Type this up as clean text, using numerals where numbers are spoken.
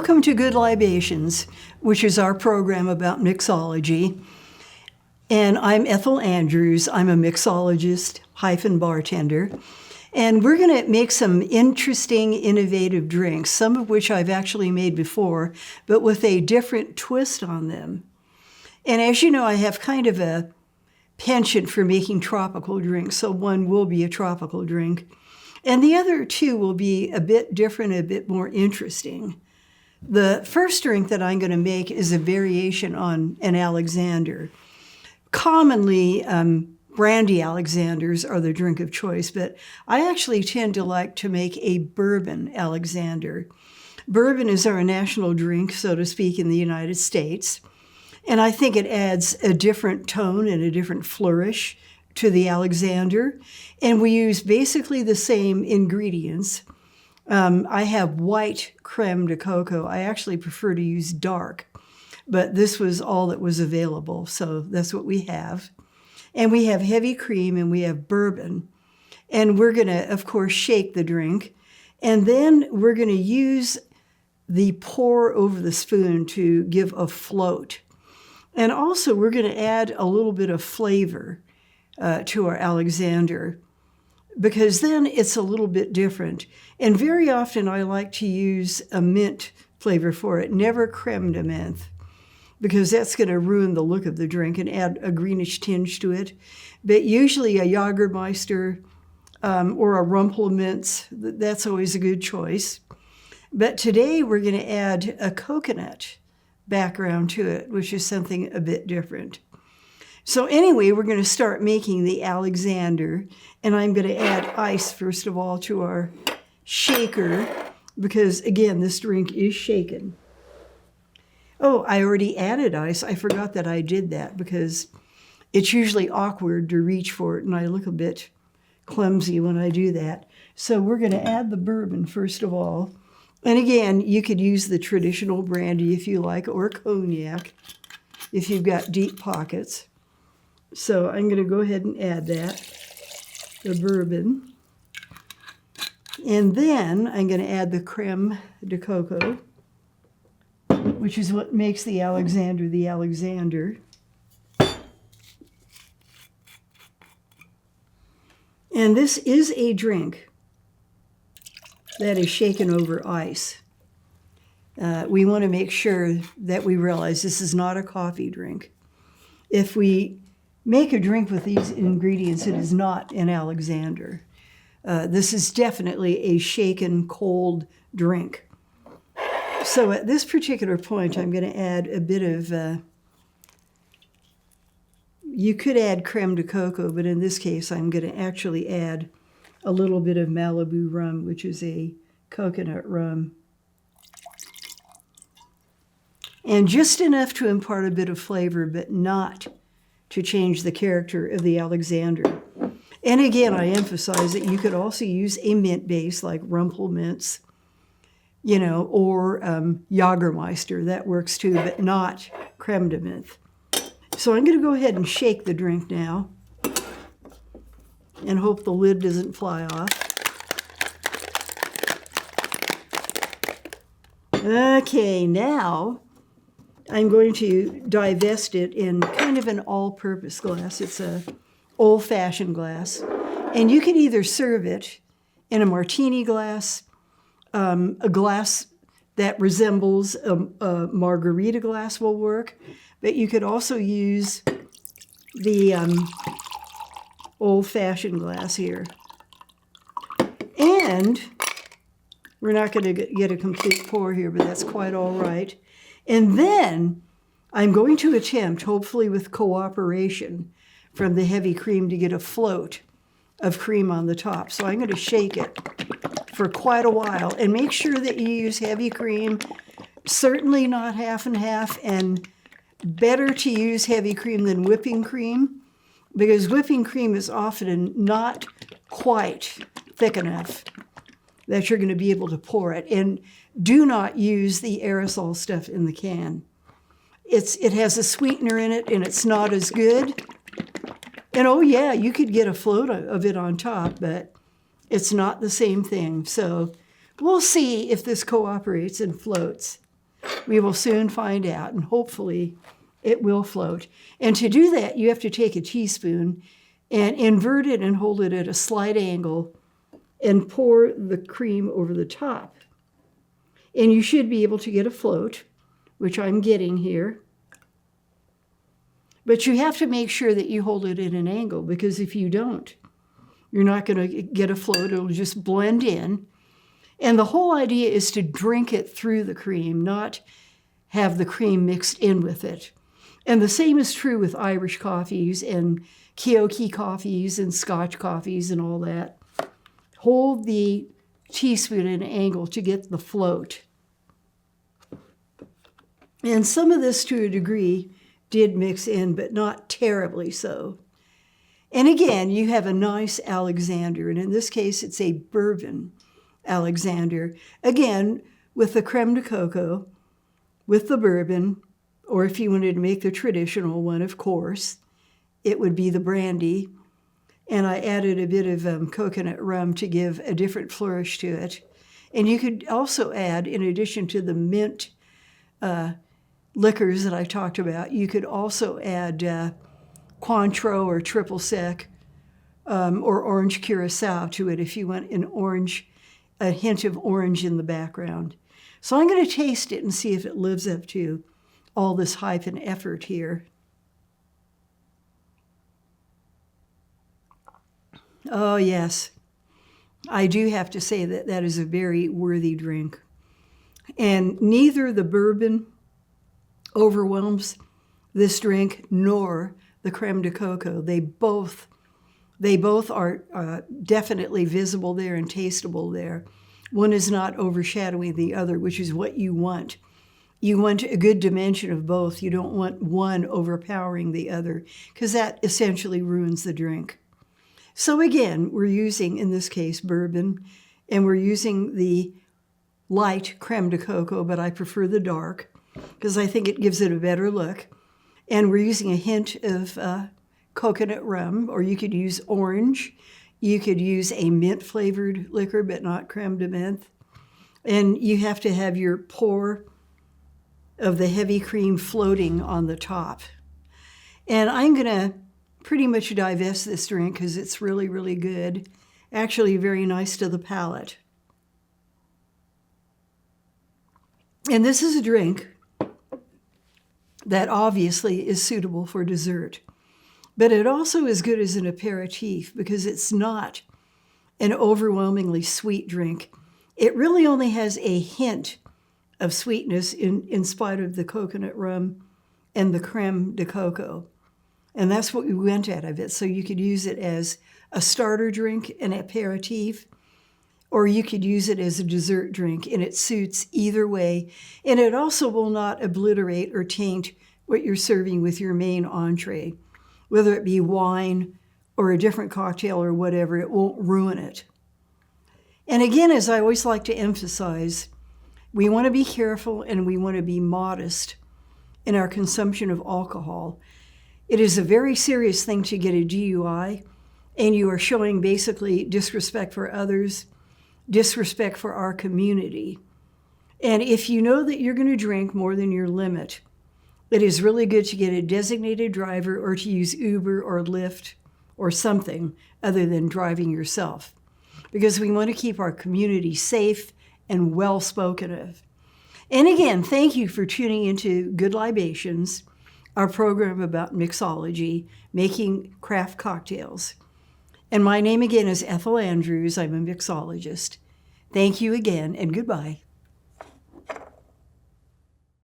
Welcome to Good Libations, which is our program about mixology. And I'm Ethel Andrews. I'm a mixologist hyphen bartender. And we're going to make some interesting, innovative drinks, some of which I've actually made before, but with a different twist on them. And as you know, I have kind of a penchant for making tropical drinks, so one will be a tropical drink. And the other two will be a bit different, a bit more interesting. The first drink that I'm going to make is a variation on an Alexander. Commonly, brandy Alexanders are the drink of choice, but I actually tend to like to make a bourbon Alexander. Bourbon is our national drink, so to speak, in the United States. And I think it adds a different tone and a different flourish to the Alexander. And we use basically the same ingredients. I have white creme de coco. I actually prefer to use dark, but this was all that was available, so that's what we have. And we have heavy cream and we have bourbon. And we're going to, of course, shake the drink. And then we're going to use the pour over the spoon to give a float. And also, we're going to add a little bit of flavor to our Alexander, because then it's a little bit different. And very often I like to use a mint flavor for it, never creme de menthe, because that's going to ruin the look of the drink and add a greenish tinge to it. But usually a Jagermeister or a Rumpelminz, that's always a good choice. But today we're going to add a coconut background to it, which is something a bit different. So anyway, we're going to start making the Alexander, and I'm going to add ice, first of all, to our shaker, because, again, this drink is shaken. Oh, I already added ice. I forgot that I did that, because it's usually awkward to reach for it, and I look a bit clumsy when I do that. So we're going to add the bourbon, first of all. And again, you could use the traditional brandy if you like, or cognac if you've got deep pockets. So I'm going to go ahead and add that, the bourbon. And then I'm going to add the creme de coco, which is what makes the Alexander the Alexander. And this is a drink that is shaken over ice. We want to make sure that we realize this is not a coffee drink. If we make a drink with these ingredients, it is not an Alexander. This is definitely a shaken cold drink. So at this particular point, I'm going to add a bit of, you could add creme de coco, but in this case, I'm going to actually add a little bit of Malibu rum, which is a coconut rum. And just enough to impart a bit of flavor, but not to change the character of the Alexander. And again, I emphasize that you could also use a mint base like Rumpelminz, or Jagermeister. That works too, but not creme de menthe. So I'm going to go ahead and shake the drink now and hope the lid doesn't fly off. Okay, now I'm going to divest it in kind of an all-purpose glass. It's a old-fashioned glass. And you can either serve it in a martini glass, a glass that resembles a margarita glass will work, but you could also use the old-fashioned glass here. And we're not going to get a complete pour here, but that's quite all right. And then I'm going to attempt, hopefully with cooperation from the heavy cream, to get a float of cream on the top. So I'm going to shake it for quite a while and make sure that you use heavy cream, certainly not half and half, and better to use heavy cream than whipping cream, because whipping cream is often not quite thick enough that you're going to be able to pour it. And do not use the aerosol stuff in the can. It has a sweetener in it, and it's not as good. And oh yeah, you could get a float of it on top, but it's not the same thing. So we'll see if this cooperates and floats. We will soon find out, and hopefully it will float. And to do that, you have to take a teaspoon and invert it and hold it at a slight angle and pour the cream over the top. And you should be able to get a float, which I'm getting here. But you have to make sure that you hold it at an angle, because if you don't, you're not going to get a float. It'll just blend in. And the whole idea is to drink it through the cream, not have the cream mixed in with it. And the same is true with Irish coffees and Kioki coffees and Scotch coffees and all that. Hold the teaspoon at an angle to get the float. And some of this, to a degree, did mix in, but not terribly so. And again, you have a nice Alexander, and in this case, it's a bourbon Alexander. Again, with the creme de coco, with the bourbon, or if you wanted to make the traditional one, of course, it would be the brandy. And I added a bit of coconut rum to give a different flourish to it. And you could also add, in addition to the mint liquors that I talked about, you could also add Cointreau or triple sec or orange curacao to it if you want a hint of orange in the background. So I'm going to taste it and see if it lives up to all this hype and effort here. Oh, yes. I do have to say that that is a very worthy drink. And neither the bourbon overwhelms this drink nor the creme de coco. They both are definitely visible there and tasteable there. One is not overshadowing the other, which is what you want. You want a good dimension of both. You don't want one overpowering the other, because that essentially ruins the drink. So again, we're using, in this case, bourbon, and we're using the light creme de coco, but I prefer the dark, because I think it gives it a better look. And we're using a hint of coconut rum, or you could use orange. You could use a mint-flavored liquor, but not creme de menthe. And you have to have your pour of the heavy cream floating on the top. And I'm going to pretty much divest this drink because it's really, really good. Actually, very nice to the palate. And this is a drink that obviously is suitable for dessert. But it also is good as an aperitif because it's not an overwhelmingly sweet drink. It really only has a hint of sweetness in spite of the coconut rum and the creme de coco. And that's what we went out of it. So you could use it as a starter drink, an aperitif, or you could use it as a dessert drink, and it suits either way. And it also will not obliterate or taint what you're serving with your main entree. Whether it be wine or a different cocktail or whatever, it won't ruin it. And again, as I always like to emphasize, we want to be careful and we want to be modest in our consumption of alcohol. It is a very serious thing to get a DUI, and you are showing basically disrespect for others, disrespect for our community. And if you know that you're going to drink more than your limit, it is really good to get a designated driver or to use Uber or Lyft or something other than driving yourself, because we want to keep our community safe and well spoken of. And again, thank you for tuning into Good Libations, our program about mixology, making craft cocktails. And my name again is Ethel Andrews. I'm a mixologist. Thank you again, and goodbye.